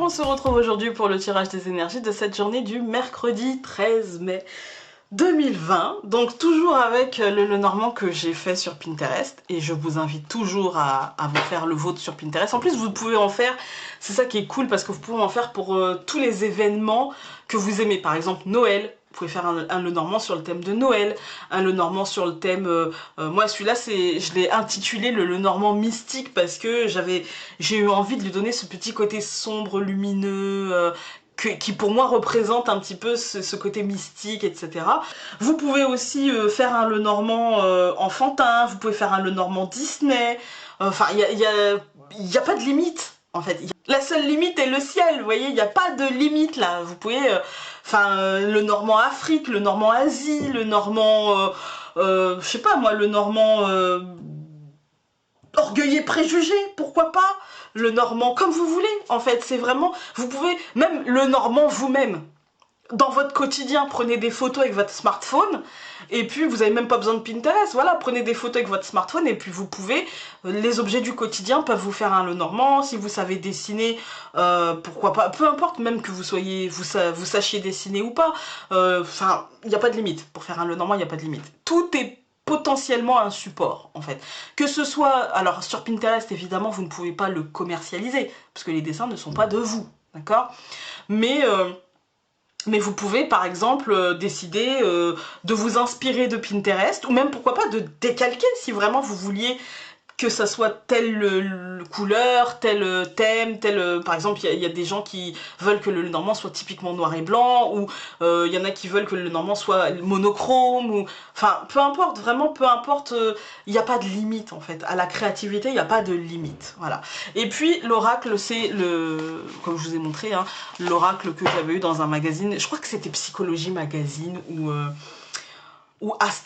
on se retrouve aujourd'hui pour le tirage des énergies de cette journée du mercredi 13 mai 2020. Donc toujours avec le Lenormand que j'ai fait sur Pinterest. Et je vous invite toujours à vous faire le vôtre sur Pinterest. En plus, vous pouvez en faire, c'est ça qui est cool, parce que vous pouvez en faire pour tous les événements que vous aimez. Par exemple, Noël. Vous pouvez faire un Lenormand sur le thème de Noël, un Lenormand sur le thème... moi, celui-là, je l'ai intitulé le Lenormand mystique parce que j'ai eu envie de lui donner ce petit côté sombre, lumineux, qui pour moi représente un petit peu ce côté mystique, etc. Vous pouvez aussi faire un Lenormand enfantin, vous pouvez faire un Lenormand Disney. Enfin, il y a pas de limite, en fait. La seule limite est le ciel, vous voyez, il n'y a pas de limite là. Vous pouvez... le Normand Afrique, le Normand Asie, le Normand, je sais pas moi, le Normand orgueil et préjugé, pourquoi pas, le Normand comme vous voulez, en fait, c'est vraiment, vous pouvez, même le Normand vous-même, dans votre quotidien, prenez des photos avec votre smartphone, et puis vous n'avez même pas besoin de Pinterest, voilà, prenez des photos avec votre smartphone, et puis vous pouvez, les objets du quotidien peuvent vous faire un Lenormand, si vous savez dessiner, pourquoi pas, peu importe, même que vous sachiez dessiner ou pas, enfin, il n'y a pas de limite, pour faire un Lenormand, il n'y a pas de limite. Tout est potentiellement un support, en fait. Que ce soit, alors sur Pinterest, évidemment, vous ne pouvez pas le commercialiser, parce que les dessins ne sont pas de vous, d'accord ? Mais vous pouvez par exemple décider de vous inspirer de Pinterest, ou même pourquoi pas de décalquer si vraiment vous vouliez que ça soit telle couleur, tel thème, par exemple il y a des gens qui veulent que le Lenormand soit typiquement noir et blanc, ou il y en a qui veulent que le Lenormand soit monochrome, ou enfin peu importe, vraiment peu importe, il n'y a pas de limite en fait, à la créativité il n'y a pas de limite, voilà. Et puis l'oracle, c'est comme je vous ai montré, hein, l'oracle que j'avais eu dans un magazine, je crois que c'était Psychologie Magazine,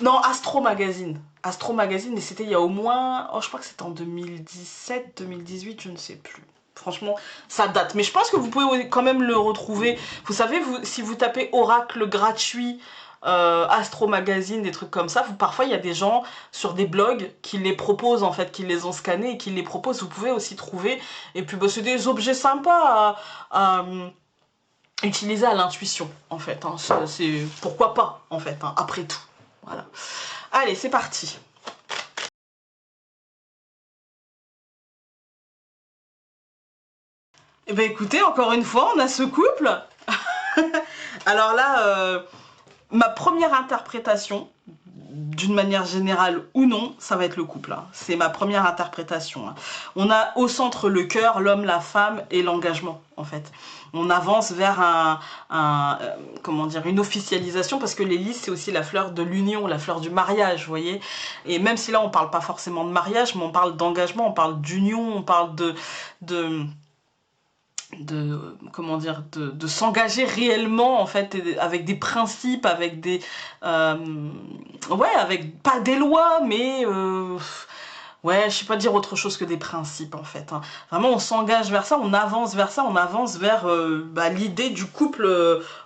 non, Astro Magazine. Astro Magazine, et c'était il y a au moins... Oh, je crois que c'était en 2017, 2018, je ne sais plus. Franchement, ça date. Mais je pense que vous pouvez quand même le retrouver. Vous savez, si vous tapez Oracle gratuit, Astro Magazine, des trucs comme ça, parfois il y a des gens sur des blogs qui les proposent, en fait, qui les ont scannés et qui les proposent. Vous pouvez aussi trouver. Et puis, bah, c'est des objets sympas à utiliser à l'intuition, en fait. Hein. C'est pourquoi pas, en fait, hein, après tout. Voilà. Allez, c'est parti. Eh bien écoutez, encore une fois, on a ce couple. Alors là, ma première interprétation, d'une manière générale ou non, ça va être le couple. Hein. C'est ma première interprétation. Hein. On a au centre le cœur, l'homme, la femme et l'engagement, en fait. On avance vers comment dire, une officialisation, parce que les lys, c'est aussi la fleur de l'union, la fleur du mariage, vous voyez. Et même si là, on parle pas forcément de mariage, mais on parle d'engagement, on parle d'union, on parle comment dire, de s'engager réellement en fait, avec des principes, avec des ouais, avec pas des lois, mais ouais, je sais pas dire autre chose que des principes en fait, hein. Vraiment on s'engage vers ça, on avance vers ça, on avance vers l'idée du couple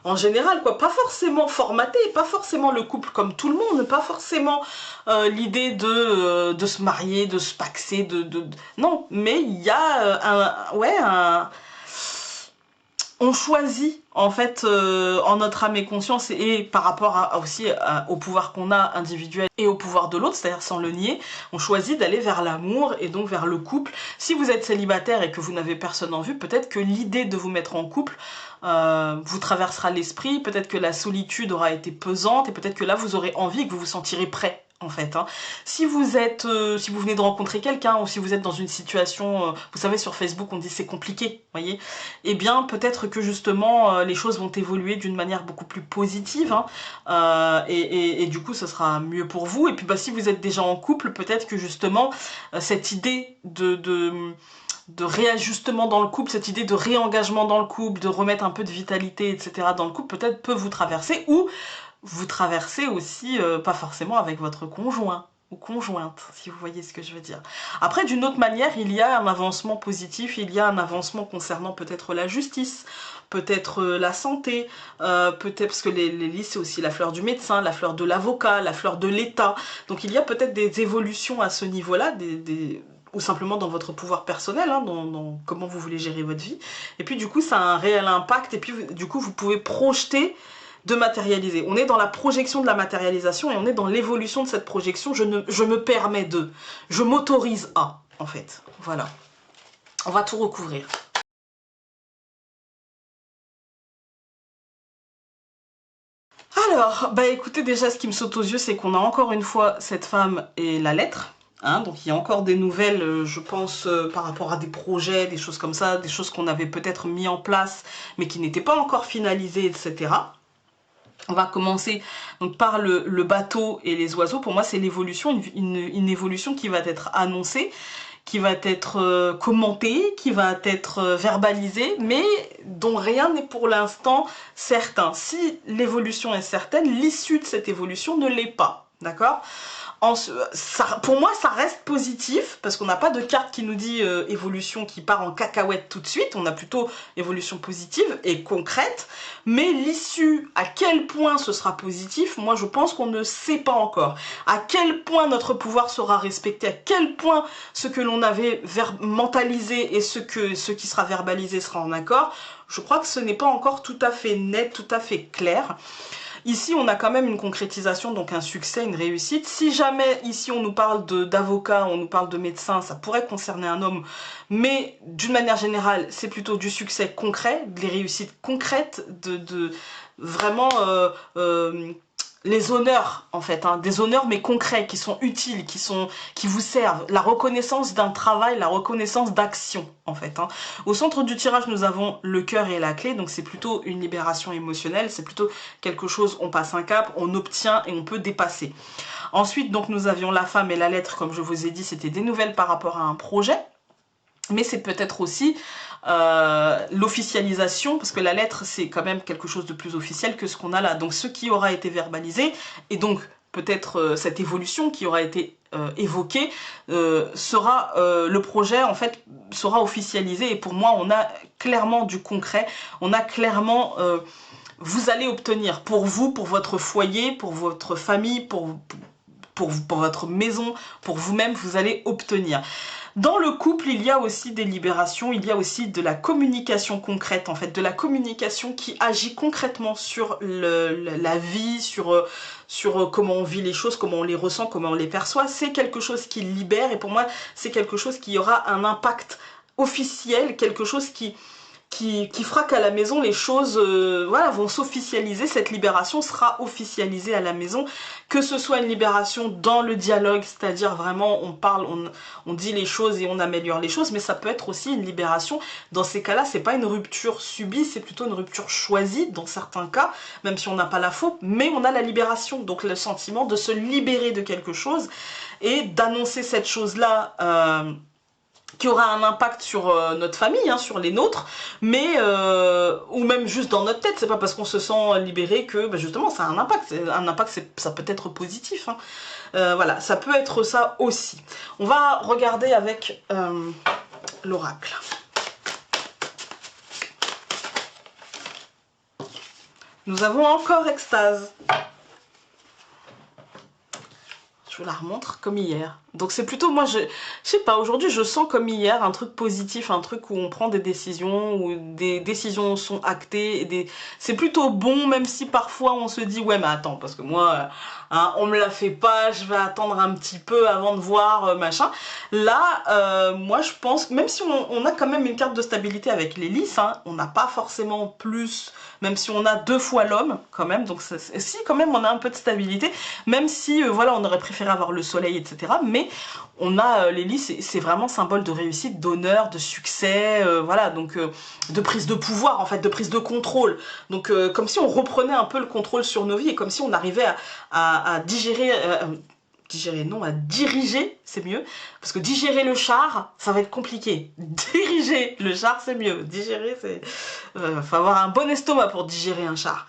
en général, quoi. Pas forcément formaté, pas forcément le couple comme tout le monde, pas forcément l'idée de se marier, de se paxer, non, mais il y a on choisit en fait en notre âme et conscience, et par rapport aussi au pouvoir qu'on a individuel et au pouvoir de l'autre, c'est-à-dire sans le nier, on choisit d'aller vers l'amour et donc vers le couple. Si vous êtes célibataire et que vous n'avez personne en vue, peut-être que l'idée de vous mettre en couple vous traversera l'esprit, peut-être que la solitude aura été pesante, et peut-être que là vous aurez envie et que vous vous sentirez prêt. En fait, hein. Si vous venez de rencontrer quelqu'un, ou si vous êtes dans une situation, vous savez, sur Facebook on dit c'est compliqué, voyez, eh bien peut-être que justement les choses vont évoluer d'une manière beaucoup plus positive, hein, et du coup ce sera mieux pour vous. Et puis bah, si vous êtes déjà en couple, peut-être que justement cette idée de réajustement dans le couple, cette idée de réengagement dans le couple, de remettre un peu de vitalité, etc. dans le couple, peut-être peut vous traverser, ou vous traversez aussi, pas forcément avec votre conjoint ou conjointe, si vous voyez ce que je veux dire. Après, d'une autre manière, il y a un avancement positif, il y a un avancement concernant peut-être la justice, peut-être la santé, peut-être, parce que les lys, c'est aussi la fleur du médecin, la fleur de l'avocat, la fleur de l'État. Donc il y a peut-être des évolutions à ce niveau-là, ou simplement dans votre pouvoir personnel, hein, dans comment vous voulez gérer votre vie. Et puis du coup, ça a un réel impact, et puis du coup, vous pouvez projeter de matérialiser. On est dans la projection de la matérialisation, et on est dans l'évolution de cette projection. Je me permets de, je m'autorise à, en fait. Voilà. On va tout recouvrir. Alors, bah écoutez, déjà ce qui me saute aux yeux, c'est qu'on a encore une fois cette femme et la lettre. Hein, donc il y a encore des nouvelles, je pense, par rapport à des projets, des choses comme ça, des choses qu'on avait peut-être mis en place, mais qui n'étaient pas encore finalisées, etc. On va commencer donc par le bateau et les oiseaux. Pour moi, c'est l'évolution, une évolution qui va être annoncée, qui va être commentée, qui va être verbalisée, mais dont rien n'est pour l'instant certain. Si l'évolution est certaine, l'issue de cette évolution ne l'est pas, d'accord ? Pour moi, ça reste positif, parce qu'on n'a pas de carte qui nous dit évolution qui part en cacahuète tout de suite, on a plutôt évolution positive et concrète, mais l'issue, à quel point ce sera positif, moi je pense qu'on ne sait pas encore. À quel point notre pouvoir sera respecté, à quel point ce que l'on avait mentalisé et ce qui sera verbalisé sera en accord, je crois que ce n'est pas encore tout à fait net, tout à fait clair. Ici, on a quand même une concrétisation, donc un succès, une réussite. Si jamais, ici, on nous parle d'avocat, on nous parle de médecin, ça pourrait concerner un homme, mais d'une manière générale, c'est plutôt du succès concret, des réussites concrètes, vraiment les honneurs, en fait, hein, des honneurs mais concrets, qui sont utiles, qui vous servent, la reconnaissance d'un travail, la reconnaissance d'action, en fait. Hein. Au centre du tirage, nous avons le cœur et la clé, donc c'est plutôt une libération émotionnelle, c'est plutôt quelque chose, on passe un cap, on obtient et on peut dépasser. Ensuite, donc, nous avions la femme et la lettre, comme je vous ai dit, c'était des nouvelles par rapport à un projet, mais c'est peut-être aussi l'officialisation, parce que la lettre c'est quand même quelque chose de plus officiel que ce qu'on a là, donc ce qui aura été verbalisé, et donc peut-être cette évolution qui aura été évoquée, sera le projet en fait sera officialisé, et pour moi on a clairement du concret, on a clairement vous allez obtenir pour vous, pour votre foyer, pour votre famille, pour votre maison, pour vous-même, vous allez obtenir. Dans le couple, il y a aussi des libérations, il y a aussi de la communication concrète, en fait, de la communication qui agit concrètement sur la vie, sur comment on vit les choses, comment on les ressent, comment on les perçoit. C'est quelque chose qui libère, et pour moi, c'est quelque chose qui aura un impact officiel, quelque chose qui fera qu'à la maison les choses voilà, vont s'officialiser, cette libération sera officialisée à la maison, que ce soit une libération dans le dialogue, c'est-à-dire vraiment on parle, on dit les choses et on améliore les choses, mais ça peut être aussi une libération, dans ces cas-là c'est pas une rupture subie, c'est plutôt une rupture choisie dans certains cas, même si on n'a pas la faute, mais on a la libération, donc le sentiment de se libérer de quelque chose et d'annoncer cette chose-là qui aura un impact sur notre famille, hein, sur les nôtres, mais ou même juste dans notre tête, c'est pas parce qu'on se sent libéré que bah, justement ça a un impact, ça peut être positif, hein. Voilà, ça peut être ça aussi. On va regarder avec l'oracle. Nous avons encore extase. Je vous la remontre comme hier. Donc c'est plutôt, moi je sais pas, aujourd'hui je sens comme hier un truc positif, un truc où on prend des décisions, où des décisions sont actées, c'est plutôt bon, même si parfois on se dit ouais mais attends, parce que moi hein, on me la fait pas, je vais attendre un petit peu avant de voir machin. Là moi je pense, même si on a quand même une carte de stabilité avec les lys, hein, on n'a pas forcément plus, même si on a 2 fois l'homme quand même, donc si quand même on a un peu de stabilité, même si voilà on aurait préféré avoir le soleil etc, mais on a les lys, c'est vraiment symbole de réussite, d'honneur, de succès, voilà, donc de prise de pouvoir en fait, de prise de contrôle, donc comme si on reprenait un peu le contrôle sur nos vies, et comme si on arrivait à digérer, non, à diriger, c'est mieux, parce que digérer le char, ça va être compliqué. Diriger le char, c'est mieux. Digérer, c'est... faut avoir un bon estomac pour digérer un char.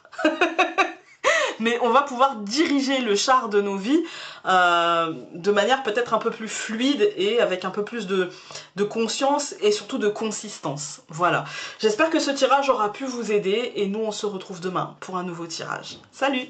Mais on va pouvoir diriger le char de nos vies de manière peut-être un peu plus fluide et avec un peu plus de conscience et surtout de consistance. Voilà. J'espère que ce tirage aura pu vous aider, et nous on se retrouve demain pour un nouveau tirage. Salut!